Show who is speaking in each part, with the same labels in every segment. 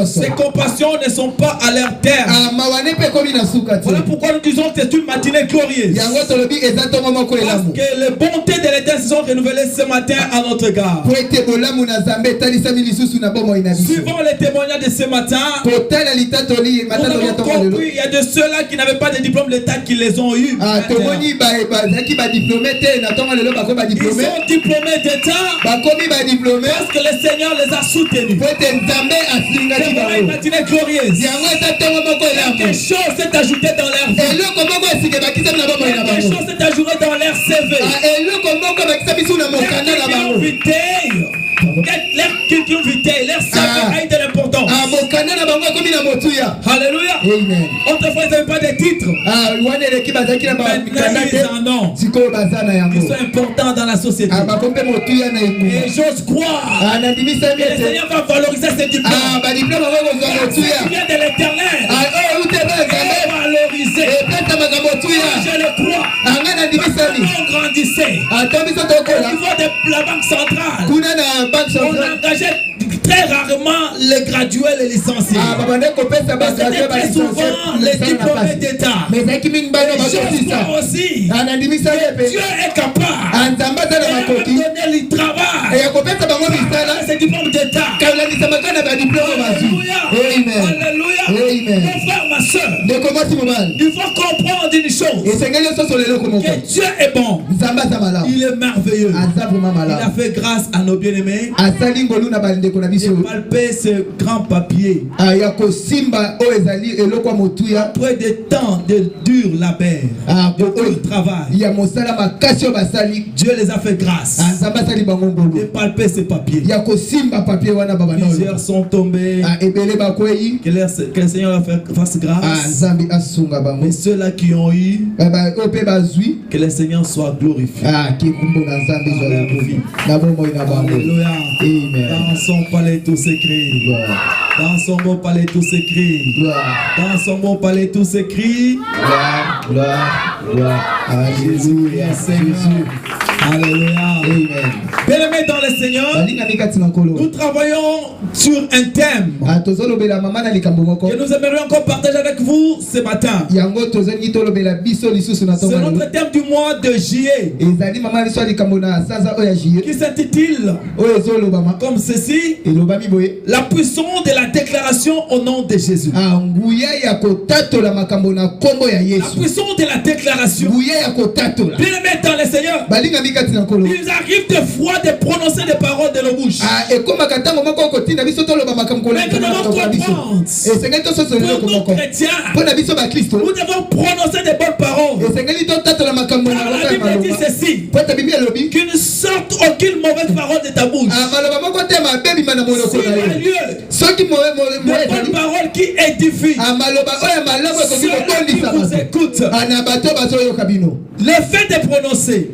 Speaker 1: Ses compassions ne sont pas à leur terme. Voilà pourquoi nous disons que c'est une matinée glorieuse. Parce que les bontés de l'Éternel se sont renouvelées ce matin à notre gare. Suivant les témoignages de ce matin, nous avons compris il y a de ceux-là qui n'avaient pas de diplôme d'État qui les ont eus. Ils sont diplômés d'État parce que le Seigneur les a soutenus. C'est une matinée glorieuse. Quelque chose s'est ajouté dans leur vie. Quelque chose s'est ajouté dans leur CV. Leur culture, leur CV a été important. Alléluia. Autrefois, ils n'avaient pas de titres. Maintenant, ils en ont. Ils sont importants dans la société. Et j'ose croire que le Seigneur va valoriser ces diplômes. Qui vient de l'Éternel. Valoriser. Je le crois. On grandissait. Au niveau de la banque centrale, on engageait très rarement les gradués et les licenciés. C'était très souvent les diplômés d'État. Je crois aussi que Dieu est capable de donner le travail à ces diplômes d'État. Alléluia. Mon frère, ma soeur, il faut comprendre une chose, que Dieu est bon. Il est merveilleux. Il a fait grâce à nos bien-aimés. J'ai palpé ce grand papier. Après des temps de dur labeur, de dur travail, Dieu les a fait grâce. J'ai palpé ce papier. Plusieurs sont tombés. Que le Seigneur leur fasse grâce. Mais ceux-là qui ont eu, que le Seigneur soit glorifié. Alléluia. Dans son palais tout s'écrit. Dans son beau palais tout s'écrit. Dans son beau palais tout s'écrit. Gloire. Alléluia. Seigneur. Alléluia. Bien-aimés dans le Seigneur, nous travaillons sur un thème que nous aimerions encore partager avec vous ce matin. C'est notre thème du mois de juillet qui s'intitule comme ceci: la puissance de la déclaration au nom de Jésus. La puissance de la déclaration. Bien-aimés dans le Seigneur, il arrive des fois de prononcer des paroles de nos bouches. Mais que nous devons comprendre, pour nous chrétiens, nous devons prononcer des bonnes paroles. La Bible dit ceci: qu'il ne sorte aucune mauvaise parole de ta bouche. des bonnes paroles qui édifient. Ceux qui vous écoutent. Le fait de prononcer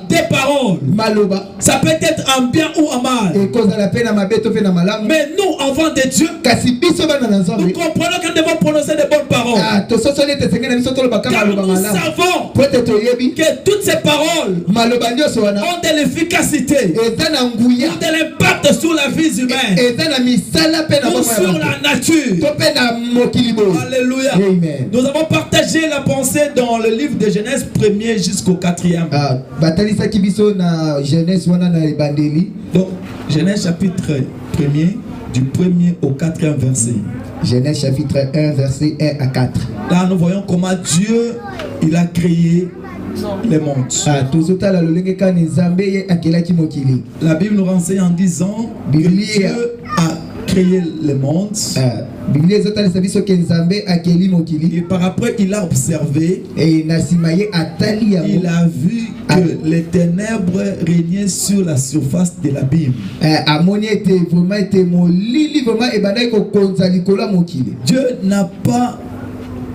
Speaker 1: des paroles, ça peut être en bien ou en mal. Mais nous, enfants de Dieu, nous comprenons que nous devons prononcer des bonnes paroles. Car nous savons que toutes ces paroles ont de l'efficacité, ont de l'impact sur la vie humaine, ou sur la nature. Alléluia. Nous avons partagé la pensée dans le livre de Genèse 1er jusqu'au 4e. Donc, Genèse chapitre 1er, du 1er au 4e verset.
Speaker 2: Genèse chapitre 1, verset 1 à 4.
Speaker 1: Là, nous voyons comment Dieu, il a créé les mondes. La Bible nous renseigne en disant que Dieu a créé les mondes. Et par après, il a observé, il a vu que les ténèbres régnaient sur la surface de l'abîme. Dieu n'a pas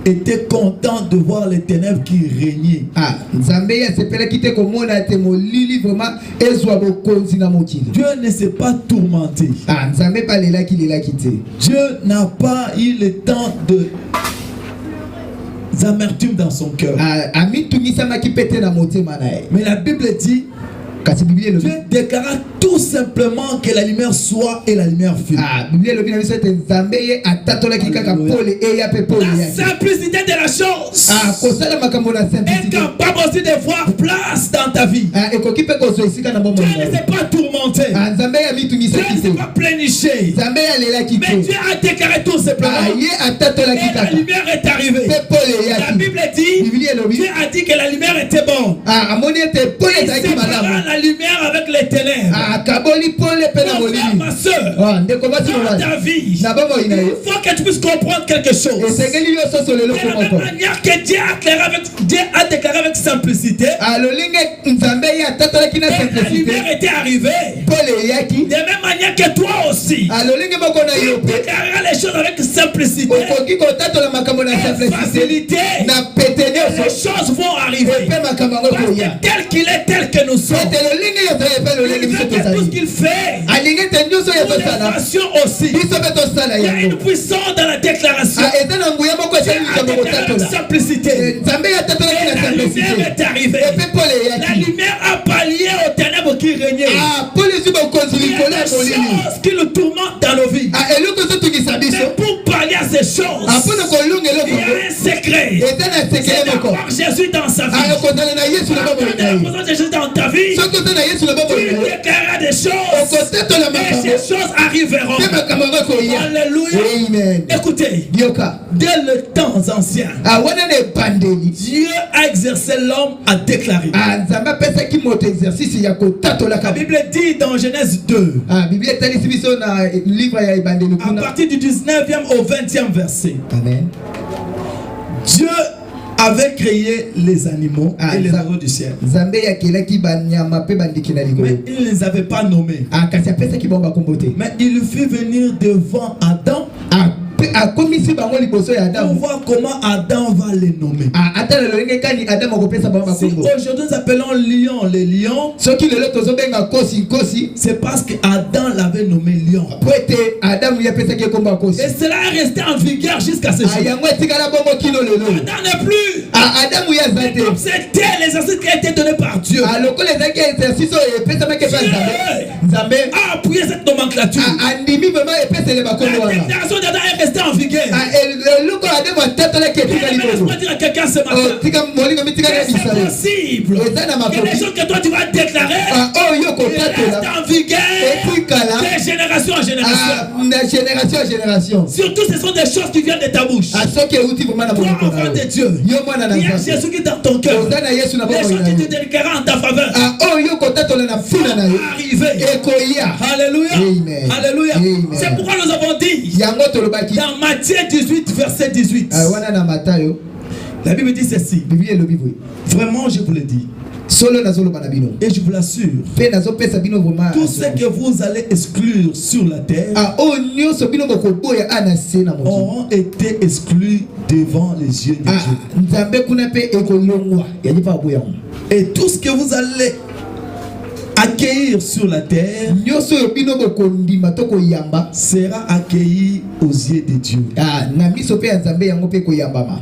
Speaker 1: était content de voir les ténèbres qui régnaient. Dieu ne s'est pas tourmenté. Dieu n'a pas eu le temps de amertume dans son cœur. Mais la Bible dit, Dieu déclara tout simplement que la lumière soit et la lumière fut. La simplicité de la chose est capable aussi de voir place dans ta vie. Dieu ne s'est pas tourmenté. Dieu ne s'est pas pléniché. Mais Dieu a déclaré tout simplement. Et la lumière est arrivée. La Bible dit, Dieu a dit que la lumière était bonne. Il séparera la lumière avec les ténèbres. Mon frère, ma soeur, dans ta vie, il faut que tu puisses comprendre quelque chose. De la même manière que Dieu a déclaré avec simplicité, la lumière était arrivée. De la même manière que toi aussi, tu déclareras les choses avec simplicité et facilité. Les choses vont arriver. Parce que tel qu'il est, tel que nous sommes, il veut que tout ce qu'il fait, nous le fassions aussi. Il y a une puissance dans la déclaration. Avec simplicité. Et la lumière est arrivée. La lumière a pallié aux ténèbres qui régnaient. Il y a des choses qui nous tourmentent dans nos vies. Mais pour pallier à ces choses, il y a un secret. C'est d'avoir Jésus dans sa vie. Quand la présence de Jésus dans ta vie, tu déclareras des choses et ces choses arriveront. Alléluia. Écoutez, dès le temps ancien, Dieu a exercé l'homme à déclarer. La Bible dit dans Genèse 2, à partir du 19e au 20e verset, Amen. Dieu avait créé les animaux et les oiseaux du ciel. Mais il ne les avait pas nommés. Mais il fit venir devant Adam pour voir comment Adam va les nommer. Si aujourd'hui nous appelons lion les lions, c'est parce qu'Adam l'avait nommé lion. Et cela est resté en vigueur jusqu'à ce jour. Adam n'est plus. Mais comme c'était l'exercice qui a été donné par Dieu, Dieu a appuyé cette nomenclature. La déclaration d'Adam est restée en vigueur. Laisse-moi dire à quelqu'un ce matin, c'est possible que les choses que toi tu vas déclarer restent en vigueur de génération en génération. Surtout ce sont des choses qui viennent de ta bouche. Toi, enfant de Dieu, il y a Jésus qui est dans ton cœur. Les choses qui te déclarent en ta faveur arriver. Alléluia. Alléluia. C'est pourquoi nous avons dit dans Matthieu 18 verset 18 La Bible dit ceci. Vraiment, je vous le dis. Et je vous l'assure, tout ce que vous allez exclure sur la terre auront été exclus devant les yeux de Dieu. Et tout ce que vous allez accueillir sur la terre sera accueilli aux yeux de Dieu.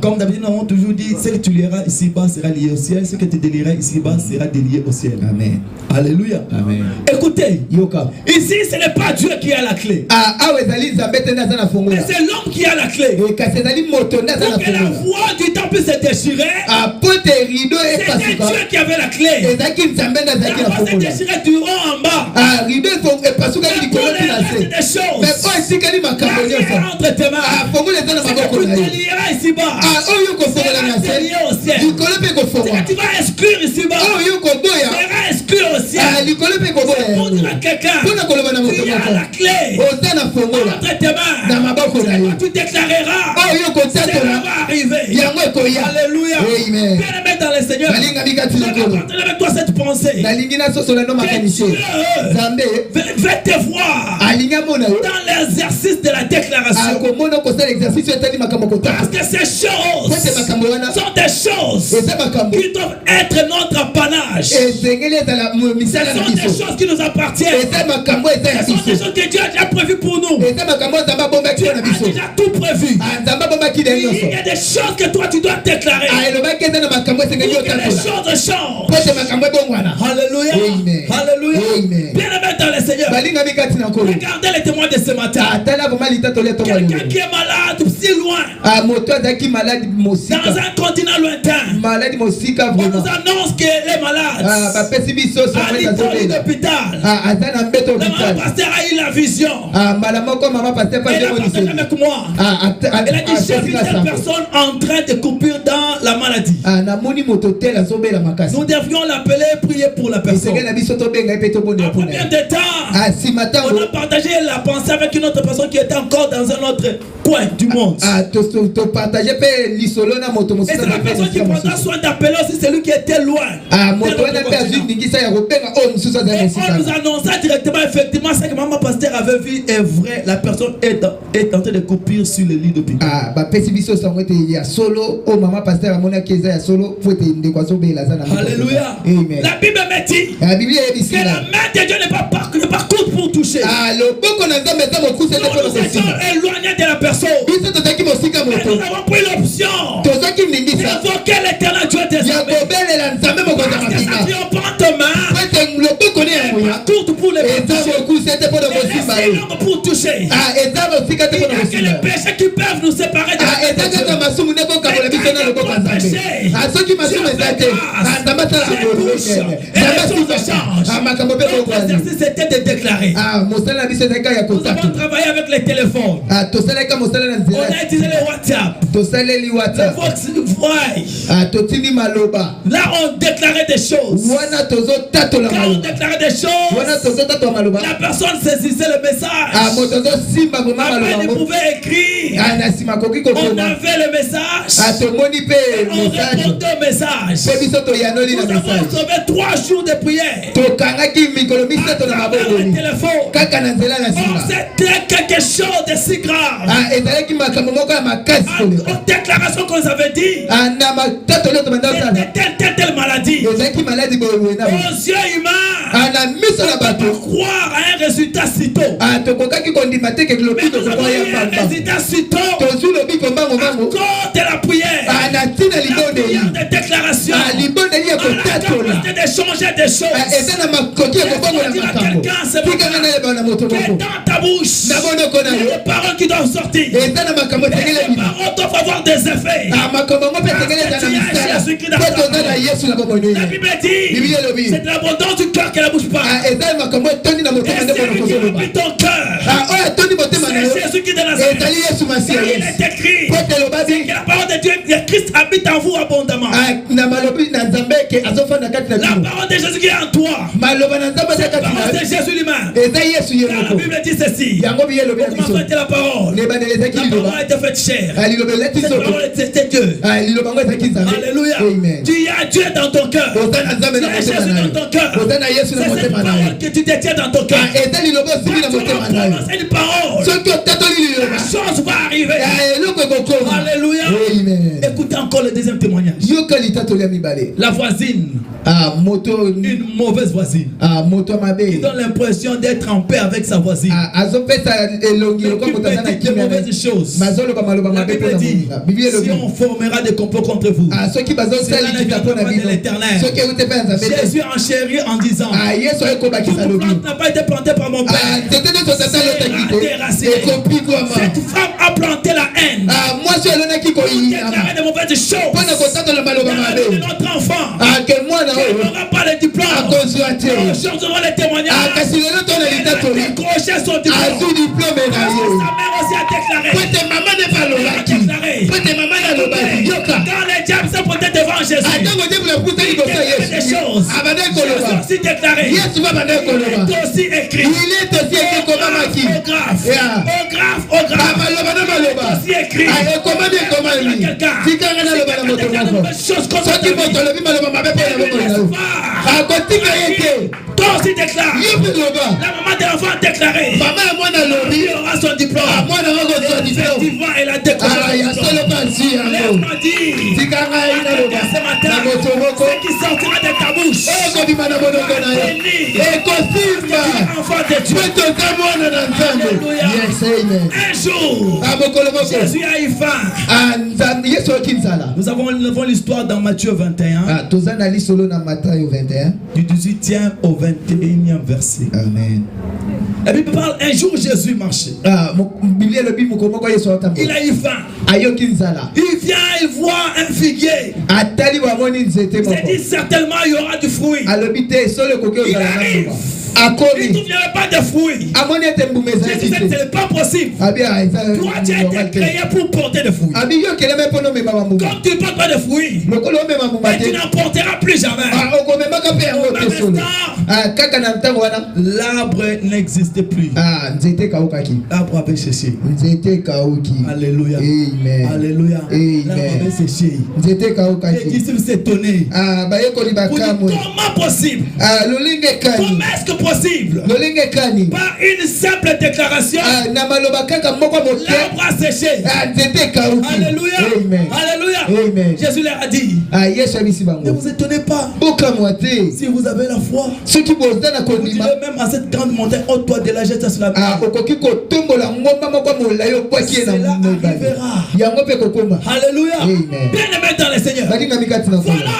Speaker 1: Comme d'habitude, nous avons toujours dit, ce que tu liras ici-bas sera lié au ciel, ce que tu délieras ici-bas sera délié au ciel.
Speaker 2: Amen.
Speaker 1: Alléluia.
Speaker 2: Amen.
Speaker 1: Écoutez, ici ce n'est pas Dieu qui a la clé, mais c'est l'homme qui a la clé. Pour que la voix du temps puisse se déchirer, c'était Dieu qui avait la clé. La voix se déchirait du haut en bas. Des choses entre tes mains. Ce que tu délieras ici-bas sera délié au ciel. Ce que tu vas exclure ici-bas sera exclu au ciel. C'est pour dire à quelqu'un, tu as la clé entre tes mains. Quand tu déclareras, cela va arriver. Alléluia. Bien-aimé dans le Seigneur, je vais partager avec toi cette pensée. Que Dieu va te voir dans l'exercice de la déclaration. Parce que ces choses sont des choses qui doivent être notre apanage. Ce sont des choses qui nous appartiennent. Ce sont des choses que Dieu a déjà prévues pour nous. Dieu a déjà tout prévu. Il y a des choses que toi tu dois déclarer pour que les choses changent. Alléluia. Alléluia. Bien-aimé dans le Seigneur, regardez les témoins de ce matin. Quelqu'un qui est malade si loin, dans un continent lointain, on nous annonce qu'il est malade à l'hôpital. Le maman pasteur a eu la vision. Elle a partagé avec moi. Elle a dit, j'ai vu cette personne en train de couper dans la maladie. Nous devions l'appeler, prier pour la personne. Combien de temps on a partagé la pensée avec une autre personne qui était encore dans un autre coin du monde. Et c'est la personne qui prendra soin d'appeler aussi celui qui était loin. Et on nous annonça directement, effectivement, ce que maman pasteur avait vu est vrai. La personne est en train de couper sur le lit d'hôpital. Alléluia. La Bible me dit que la main de Dieu n'est pas courte pour toucher. Nous nous étions éloignés de la personne. Mais nous avons pris l'option d'invoquer l'éternel Dieu des armées. Parce que sa triomphante main n'est pas courte pour les pour toucher. Il n'y a que les péchés qui peuvent nous séparer de la c'était de déclarer. Nous avons travaillé avec les téléphones. On a utilisé le WhatsApp, le Voice. Là on déclarait des choses. Quand on déclarait des choses, la personne saisissait le message. Après il pouvait écrire. On avait le message et on répondait au message. Nous avons sauvé 3 jours de prière. Le téléphone. C'était quelque chose de si grave. Aux déclarations qu'on nous avait dit, c'était telle maladie. Aux yeux humains, on ne peut pas croire à un résultat sitôt. Mais nous avons eu un résultat sitôt à cause de la prière. La prière de déclaration. On a capacité de changer des choses. Dire à quelqu'un, c'est bon, que dans ta bouche, il y a des paroles qui doivent sortir. Et ces paroles doivent avoir des effets. La Bible dit, c'est de l'abondance du cœur que la bouche parle. Et c'est celui qui Jésus-Christ de Nazareth. Car il est écrit que la parole de Dieu, le Christ habite en vous abondamment. La parole de Jésus qui est en toi. C'est la parole de Jésus lui-même. Car la Bible dit ceci. Comment fait la parole? La parole a été faite chair. Cette parole était Dieu. Alléluia. Tu as Dieu dans ton cœur. Tu as Jésus dans ton cœur. C'est cette parole que tu détiens dans ton cœur. Quand tu vas prononcer une parole, la chose va arriver. Alléluia. Écoutez encore le deuxième témoignage. La voisine. Une mauvaise voisine. Qui donne l'impression d'être en paix avec sa voisine. Mais qui fait de mauvaises choses. La Bible dit, si on formera des complots contre vous, c'est là de l'Éternel. Jésus enchérit en disant, toute plante n'a pas été plantée par mon Père. Cette femme a planté la haine. Déclaré de mauvaises choses. De notre enfant. Elle n'aura pas les diplômes. Aujourd'hui, on les témoignages. Elle a décroché son diplôme. Sa mère aussi a déclaré. Quand les diables sont portés devant Jésus, il déclare des choses. Jésus aussi déclaré. Il est aussi écrit. Au grave. Aussi écrit. Toi aussi déclare. La maman de l'enfant a déclaré. Il aura son diplôme. Effectivement, elle a déclaré. Laisse-moi dire. Ce matin, ce qui sortira de ta bouche. Enfant de Dieu. Alléluia. Un jour, Jésus a eu faim. Nous avons l'histoire dans Matthieu 21. Du 18e au 21e verset.
Speaker 2: Amen.
Speaker 1: La Bible parle, un jour Jésus marchait. Il a eu faim. Il vient, il voit un figuier. Il s'est dit certainement il y aura du fruit. Il arrive. Il n'y avait pas de fruits. Jésus dit ce n'est pas possible. Toi tu as été créé pour porter des fruits. Comme tu ne portes pas de fruits, et tu n'en porteras plus jamais. L'arbre n'existait plus. L'arbre avait séché. Alléluia. Alléluia. L'arbre avait séché. Les disciples s'étonnaient. Comment possible? Comment est-ce que possible? Par une simple déclaration, l'arbre a séché. Alléluia. Alléluia. Jésus leur a dit, ne vous étonnez pas. Si vous avez la foi, vous direz même à cette grande montagne, oh toi de la jette sur la mer. Cela arrivera. Alléluia. Bien aimé dans le Seigneur. Voilà.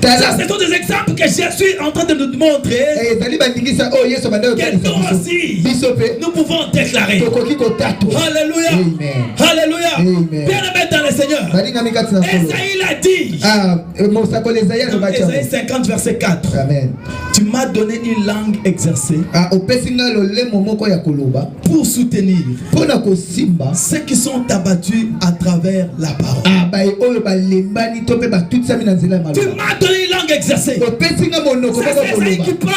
Speaker 1: Ça, ce sont des exemples que Jésus est en train de nous montrer que nous aussi, nous pouvons déclarer. Alléluia. Alléluia. Bien aimé dans le Seigneur. Esaïe l'a dit. Dans Esaïe 50 verset 4. Amen. Tu m'as donné une langue exercée pour soutenir ceux qui sont abattus à travers la parole. Tu m'as donné une langue exercée. Ça c'est Esaïe qui parle.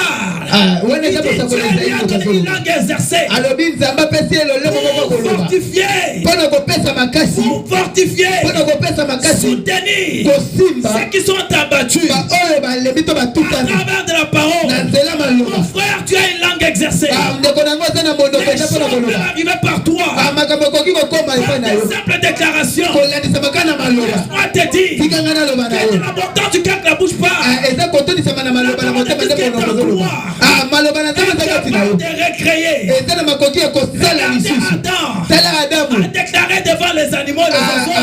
Speaker 1: Il dit tu lui as donné une langue exercée pour fortifier, soutenir ceux qui sont abattus à travers de la parole. Mon frère, tu as une langue exercée. Les choses peuvent arriver par toi. Des simples déclarations. Laisse-moi te dire que de l'abondance du cœur ne la bouge pas. De recréer. Adam a déclaré devant les animaux et les oiseaux.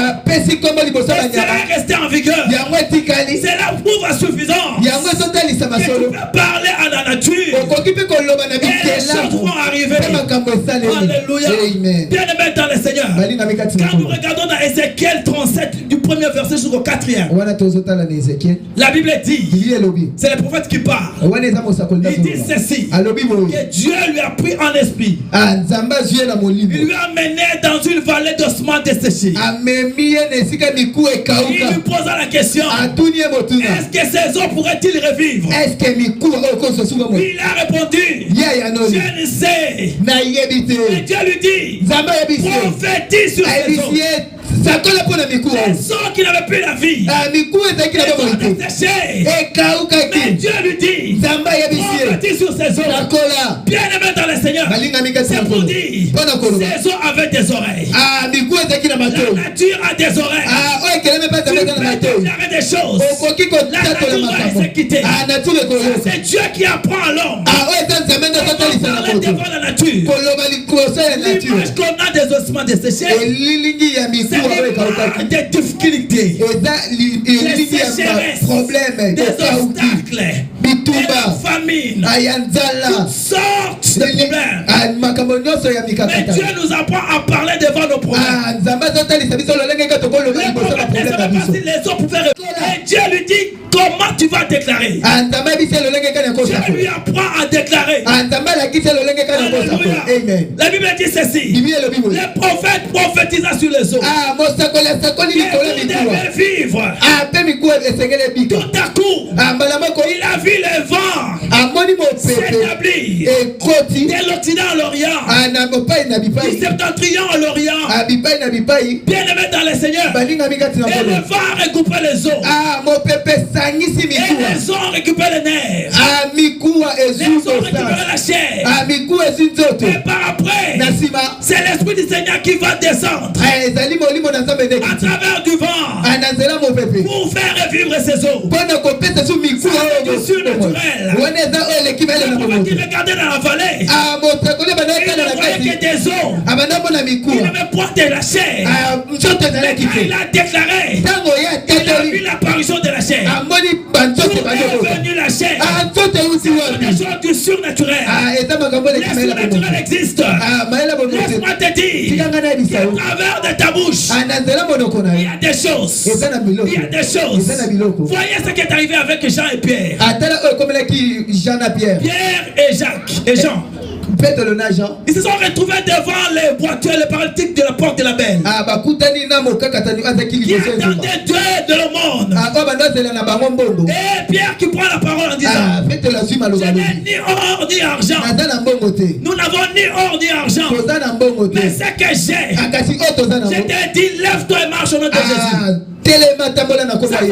Speaker 1: C'est resté en vigueur. C'est la preuve suffisante. Que tu peux parler à la nature. Et les choses vont arriver. Alléluia.
Speaker 2: Amen.
Speaker 1: Bien aimé dans le Seigneur. Quand nous regardons dans Ézéchiel 37 du premier verset jusqu'au 4e, la Bible dit, c'est le prophète qui parle. Il dit ceci, que Dieu lui a pris en esprit. Il lui a mené dans une vallée d'ossements desséchés. Il lui posa la question, est-ce que ces eaux pourraient-ils revivre? Il a répondu, je ne sais. Et Dieu lui dit, prophétise sur ces eaux. Les eaux qui n'avaient plus la vie. Mais Dieu lui dit, prophétise sur ces eaux. Bien aimé dans le Seigneur, c'est pour dire, ces eaux avaient des oreilles. La nature a des oreilles. Tu peux déclarer des choses. La nature va s'équiter. C'est Dieu qui apprend à l'homme. Parler devant la nature. L'image qu'on a des ossements desséchés, c'est des difficultés, des sécheresses, des obstacles, des famines, toutes sortes de problèmes. Mais Dieu nous apprend à parler devant nos problèmes. Les autres pouvaient répondre. Et Dieu lui dit, comment tu vas déclarer? Dieu lui apprend à déclarer. Amen. La Bible dit ceci. Le prophète prophétisa sur les eaux. Il devait vivre. Tout à coup, il a vu le vent s'établir de l'Occident à l'Orient, du septentrion à l'Orient. Bien aimé dans le Seigneur. Et le vent récupère les eaux. Et les eaux récupèrent les nerfs. Les eaux récupèrent la chair. Et par après, c'est l'Esprit du Seigneur qui va descendre à travers du vent pour faire revivre ces eaux. C'est du surnaturel. Qui regardait dans la vallée, il ne voyait que des eaux. Il n'avait point de la chair. Mais quand il a déclaré, il a vu l'apparition de la chair. D'où est venue la chair? C'est des choses du surnaturel. Le surnaturel existe. Laisse-moi te dire qu'à travers de ta bouche, il y a des choses. Il y a des choses. Voyez ce qui est arrivé avec Jean et Pierre. Pierre et Jacques et Jean. Ils se sont retrouvés devant les voitures, les paralytiques de la porte de la belle. Qui attendaient Dieu de le monde. Et Pierre qui prend la parole en disant, je n'ai ni or ni argent. Nous n'avons ni or ni argent. Mais ce que j'ai, je t'ai dit, lève-toi et marche au nom de Jésus. Ça fait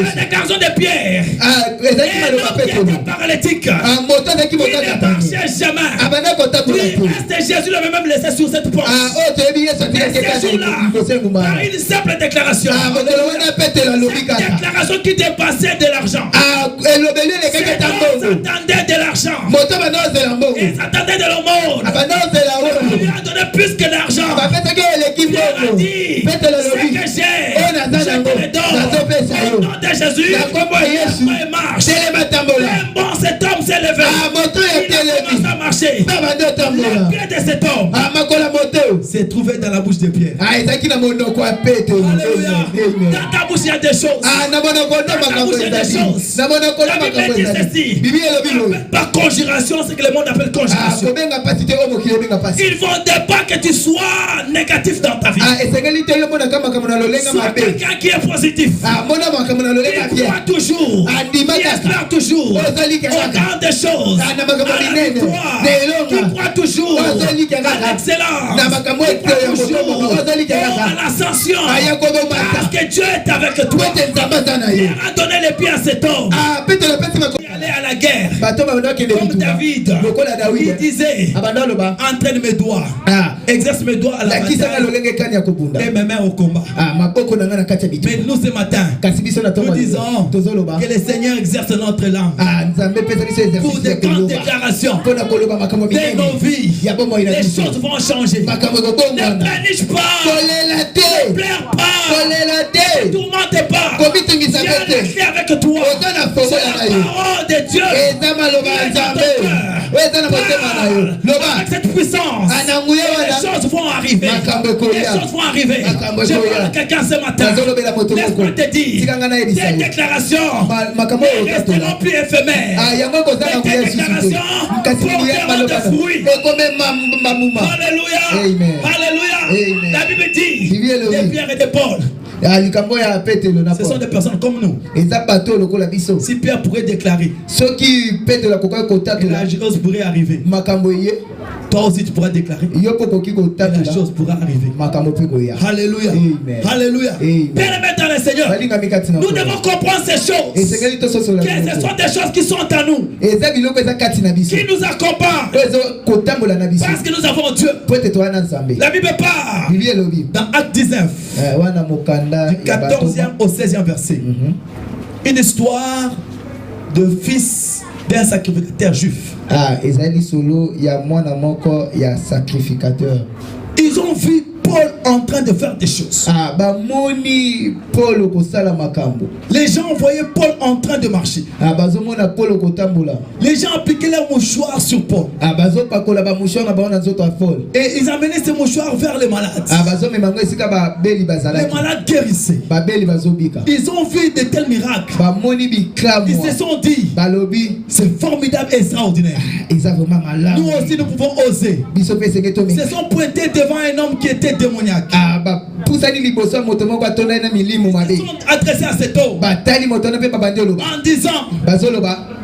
Speaker 1: la déclaration de Pierre. Et l'homme qui était paralytique, qui ne marchait jamais. Jésus l'avait même laissé sur cette porte. Et ce jour-là, par une simple déclaration, cette déclaration qui dépassait de l'argent. Ils attendaient de l'argent. Ils attendaient de l'aumône. On lui a donné plus que l'argent. Il a dit, ce que j'ai, je te le donne. Au nom de Jésus, il marche. Bon, cet homme s'est levé. Il a commencé à marcher. Le pied de cet homme s'est trouvé dans la bouche de Pierre. Alléluia. Dans ta bouche, il y a des choses. Dans ta bouche, il y a des choses. La Bible dit ceci. Par conjuration, c'est que le monde appelle conjuration. Il faut pas que tu sois négatif dans ta vie. Sois quelqu'un qui est positif. Qui croit toujours. Qui espère toujours. Autant de choses. À la victoire. Qui croit toujours à l'excellence. Qui croit toujours à l'ascension. Parce que Dieu est avec toi. Il a donné les pieds à cet homme. Il allait à la guerre. Comme David. Il disait, entraîne mes doigts. Exerce mes doigts à la bataille. Et mes mains au combat. Mais nous ce matin, nous disons que le Seigneur exerce notre langue pour des grandes déclarations de nos vies. Les choses vont changer. Ne panique pas, ne pleure pas, ne tourmente pas. Dieu est avec toi. C'est la parole de Dieu. Avec cette puissance, les choses vont arriver. arriver. Les choses vont arriver. Je parle à quelqu'un ce matin. Laisse-moi te dire, tes déclarations ne resteront plus éphémères. Tes déclarations porteront des fruits. Alléluia. Alléluia. La Bible dit, des Pierre et des Paul, ce sont des personnes comme nous. Si Pierre pourrait déclarer, la chose pourrait arriver, toi aussi tu pourras déclarer, la chose pourra arriver. Alléluia. Alléluia. Bien-aimés dans le Seigneur, nous devons comprendre ces choses, que ce sont des choses qui sont à nous, qui nous accompagnent, parce que nous avons Dieu. La Bible parle dans Acte 19, du 14e au 16e verset, une histoire de fils d'un sacrificateur juif. Ils ont vu Paul en train de faire des choses. Les gens voyaient Paul en train de marcher. Les gens appliquaient leurs mouchoirs sur Paul. Et ils amenaient ces mouchoirs vers les malades. Les malades guérissaient. Ils ont vu de tels miracles. Ils se sont dit, c'est formidable et extraordinaire. Nous aussi nous pouvons oser. Ils se sont pointés devant un homme qui était démoniaque. Ils se sont adressés à cet homme en disant,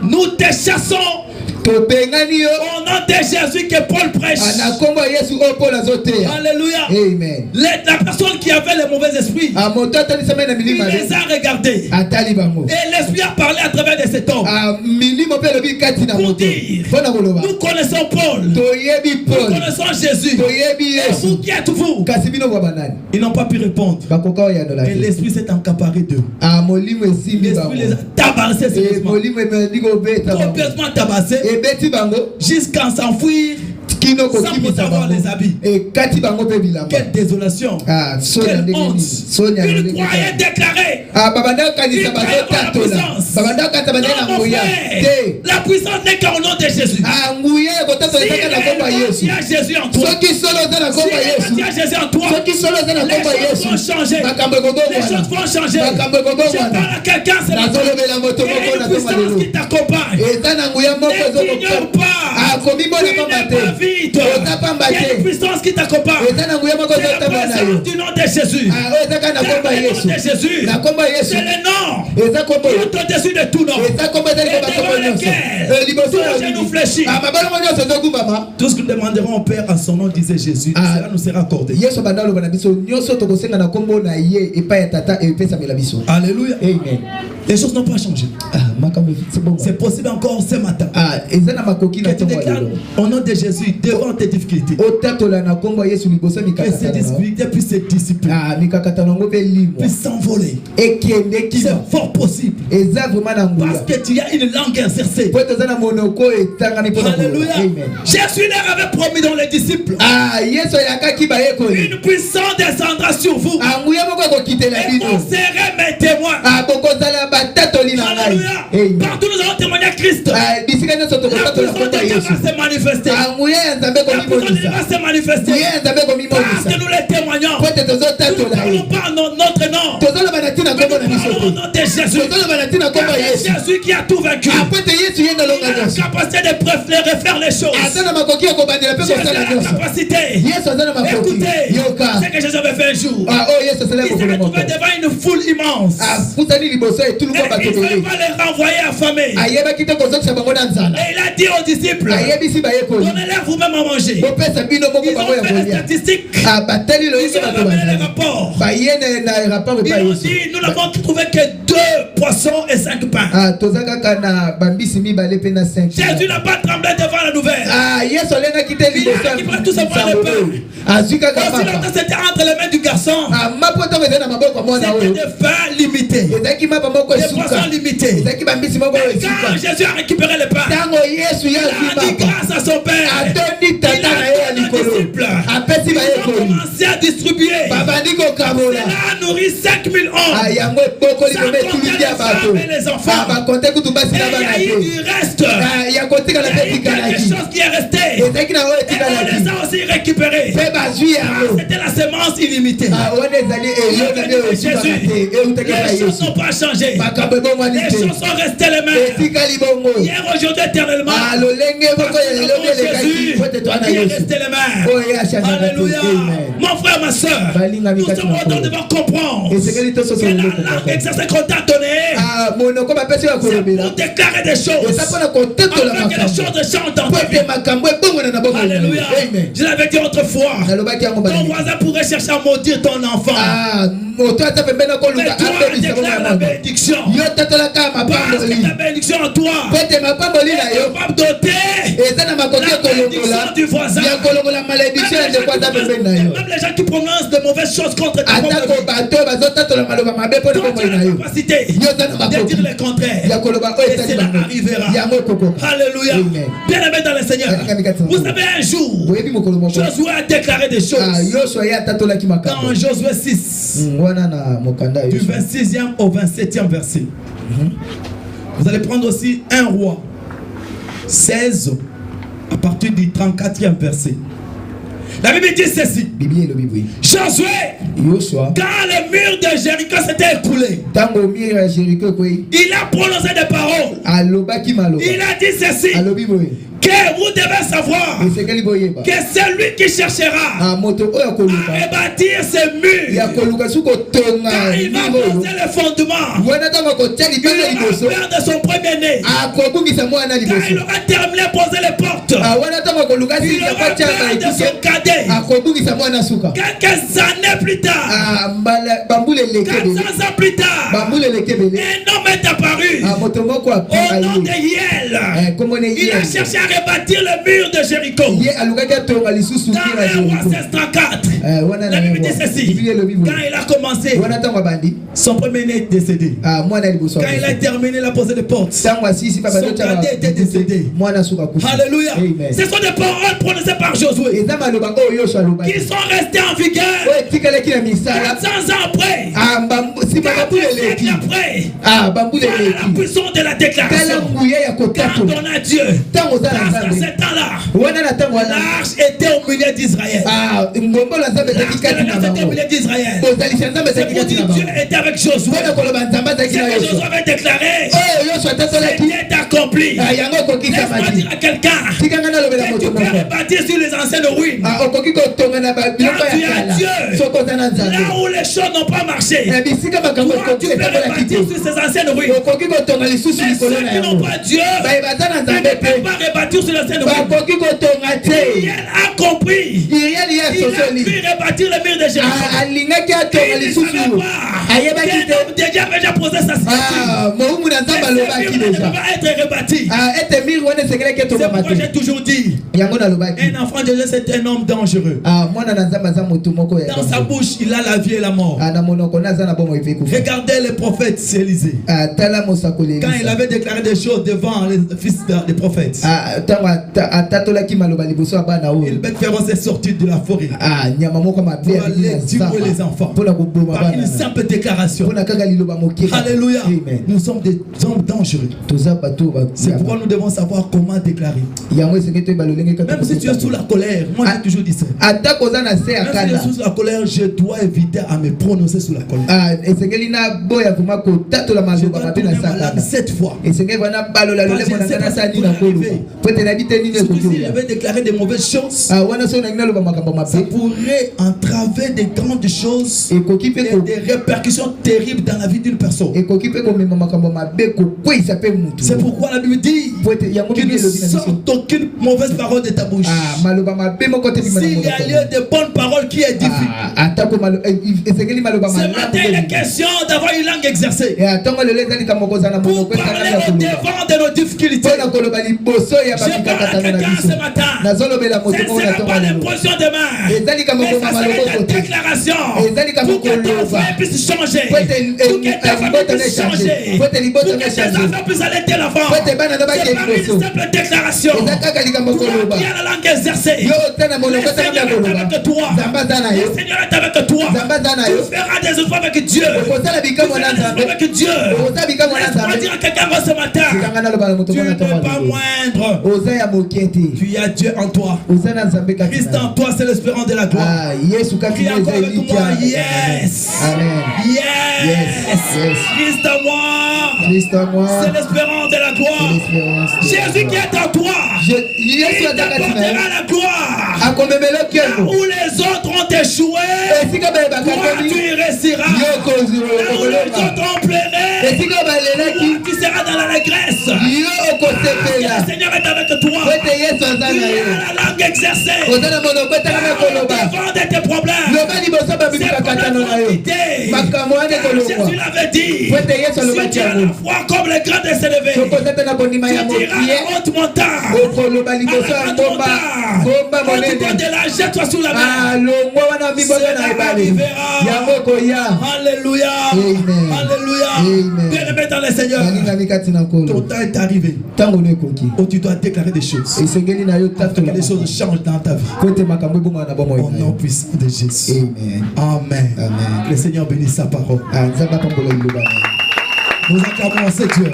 Speaker 1: nous te chassons au nom de Jésus que Paul prêche. Alléluia. Amen. La personne qui avait les mauvais esprits, il les a regardés. Et l'esprit a parlé à travers de cet homme pour dire, nous connaissons Paul, nous connaissons Jésus. Et vous qui êtes vous? Ils n'ont pas pu répondre. Et l'esprit s'est encaparé d'eux. L'esprit les a tabassés complètement tabassés, jusqu'à s'enfuir sans savoir les habits. Quelle désolation, quelle honte. Ils croyaient déclarer, la puissance n'est qu'au nom de Jésus. Si il y a Jésus en toi, les choses vont changer. Les choses vont changer. Je parle à quelqu'un, c'est la puissance qui t'accompagne. N'ignore pas. Il y a une puissance qui t'accompagne. C'est la présence du nom de Jésus. Le nom de Jésus, c'est le nom qui est au-dessus de tout nom. Et devant lequel tout genou fléchit. Tout ce que nous demanderons au Père à son nom, disait Jésus, cela nous sera accordé. Alléluia. Amen. Les choses n'ont pas changé. C'est possible encore ce matin que tu déclares au nom de Jésus devant tes difficultés, que ces difficultés puissent se dissiper, puissent s'envoler. C'est fort possible parce que tu as une langue insercée. Alléluia. Jésus leur avait promis dans les disciples, une puissance descendra sur vous et vous serez mes témoins. Alléluia. Partout nous allons témoigner à Christ. La puissance de Dieu va se manifester. La puissance de Dieu va se manifester. Parce que nous les témoignons. Nous ne parlons pas en notre nom, mais nous parlons au nom de Jésus. Jésus qui a tout vaincu. Il a la capacité de préférer faire les choses. Jésus a la capacité. Écoutez, c'est que Jésus avait fait un jour. Il s'est retrouvé devant une foule immense. Et il ne fallait pas les renvoyer affamés. Et il a dit aux disciples, donnez-leur vous-même à manger. Ils ont fait les statistiques. Ils ont ramené les rapports. Ils ont dit, nous n'avons trouvé que 2 poissons et 5 pains. Jésus n'a pas tremblé devant la nouvelle. Il a récupéré tout simplement le pain. Aussi longtemps c'était entre les mains du garçon, c'était des pains limités, des poissons limités. Et quand Jésus a récupéré le pain, il a dit grâce à son Père. Il a dit aux disciples, ils ont commencé à distribuer. Cela a nourri 5000 hommes. Sans compter les les enfants. Et il y a eu du reste. Il y a quelque chose qui est resté. Et on les a aussi récupérés. C'était la semence illimitée. Jésus. Les choses n'ont pas changé. Les choses sont restées les mêmes. Hier, aujourd'hui, éternellement. Jésus, il est resté les mêmes. Alléluia. Mon frère, ma soeur, nous sommes en train de comprendre que la langue exercée qu'on t'a donnée, c'est pour déclarer des choses. Afin que les choses changent dans ta vie. Alléluia. Je l'avais dit autrefois. Ton voisin pourrait chercher à maudire ton enfant. Mais toi, déclare la bénédiction. Parce que ta bénédiction en toi est capable d'ôter la bénédiction du voisin. Même les gens qui prononcent de mauvaises choses contre toi, tu as la capacité de dire le contraire. Et cela arrivera. Alléluia. Bien aimé dans le Seigneur. Vous savez, un jour, Josué a déclaré des choses. Dans Josué 6, du 26e au 27e verset. Vous allez prendre aussi un roi 16 à partir du 34e verset. La Bible dit ceci. Josué, quand le mur de Jéricho s'était écoulé, il a prononcé des paroles. Il a dit ceci. Que vous devez savoir que c'est lui qui cherchera à rebâtir ces murs. Quand il va poser le fondement, il aura peur de son premier-né. Quand il aura terminé de poser les portes, il aura peur de son cadet. Quelques années plus tard, 400 ans plus tard, un homme est apparu au nom de Hiel. Il a cherché à rebâtir le mur de Jéricho. Dans 1 roi 16:34, la Bible dit ceci. Quand il a commencé, son premier-né est décédé. Quand il a terminé, il a posé les portes. Son cadet était décédé. Alléluia. Ce sont des paroles prononcées par Josué qui sont restées en vigueur 400 ans après. La puissance de la déclaration. Quand on a Dieu, dans ce temps-là, l'arche était au milieu d'Israël. C'était au milieu d'Israël. C'est pour dire Dieu était avec Josué. C'est que Josué avait déclaré, c'était accompli. Laisse-moi dire à quelqu'un que tu peux rebâtir sur les anciennes ruines. Quand tu as Dieu, là où les choses n'ont pas marché, toi, tu peux rebâtir sur ces anciennes ruines. Mais ceux qui n'ont pas Dieu, ils ne peuvent pas rebâtir sur les anciennes ruines. Hiel a compris. Il a pu rebâtir le mur de Jéricho. Il ne savait pas que Dieu avait déjà posé sa signature. Ce mur ne peut pas être rebâti. C'est pourquoi j'ai toujours dit, un enfant de Dieu c'est un homme dangereux. Dans sa bouche il a la vie et la mort. Regardez le prophète Élisée. Quand il avait déclaré des choses devant les fils des prophètes, le bête féroce est sorti de la forêt pour aller tuer les enfants par une simple déclaration. Alléluia. Nous sommes des hommes dangereux. C'est pourquoi nous devons savoir comment déclarer. Même si tu es sous la colère, moi j'ai toujours dit ça. Même si je suis sous la colère, je dois éviter à me prononcer sous la colère. Je dois tourner ma langue 7 fois. Je ne sais pas ce qui pourrait arriver. Si je vais déclarer des mauvaises choses, ça pourrait entraver des grandes choses et des répercussions terribles dans la vie d'une personne. C'est pourquoi la Bible dit qu'il ne sort aucune mauvaise parole de ta bouche. S'il y a lieu de bonnes paroles qui édifient. Ce matin, il est question d'avoir une langue exercée pour parler au devant de nos nos difficultés. Je parle à quelqu'un ce matin. Ce ne sera pas l'imposition de main. Mais ça sera une déclaration. Pour que ton frère puisse changer. Pour que ta famille puisse changer. Pour que tes enfants puissent aller de l'avant. C'est pas une simple déclaration. Toi qui as la langue exercée. Le Seigneur est avec toi. Le Seigneur est avec toi. Tu feras des autres avec Dieu. Tu feras des autres avec Dieu. Laisse-moi dire à quelqu'un ce matin. Tu ne peux pas moindre. Tu as Dieu en toi. Christ en toi, c'est l'espérance de la gloire. Crie encore avec moi. Yes.
Speaker 2: Amen.
Speaker 1: Yes. Christ en moi. C'est l'espérance de la gloire. Jésus qui est en toi. Il t'apportera la gloire. Là où les autres ont échoué, toi tu y réussiras. Là où les autres ont pleuré, toi tu seras dans l'allégresse. Le Seigneur est avec toi. Tu as la langue exercée. Devant de tes problèmes. C'est pas la quantité. Jésus l'avait dit. Si tu as la foi comme les grands de s'élever, tu diras la haute montagne. Quand tu donnes de l'argent, jette-toi sous la main. Alléluia. Alléluia. Bien-aimé dans le Seigneur. Ton temps est arrivé. Où tu dois déclarer des choses. Que les choses changent dans ta vie. Au nom puissant de Jésus. Amen. Que le Seigneur bénisse sa parole. Nous acclamons ce Dieu.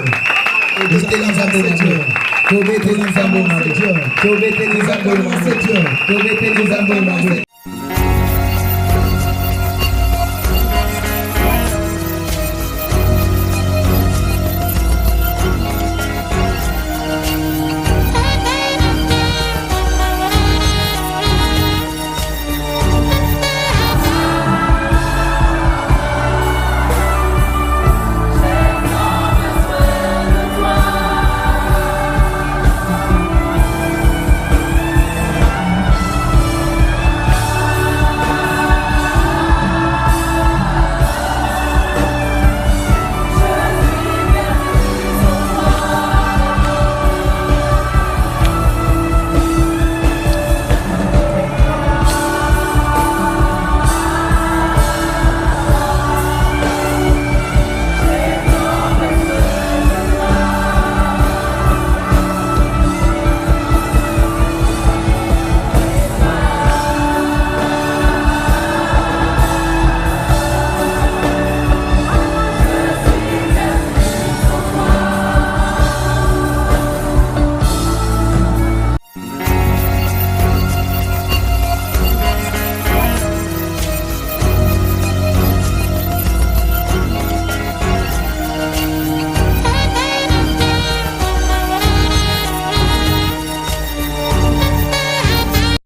Speaker 1: Nous acclamons ce Dieu.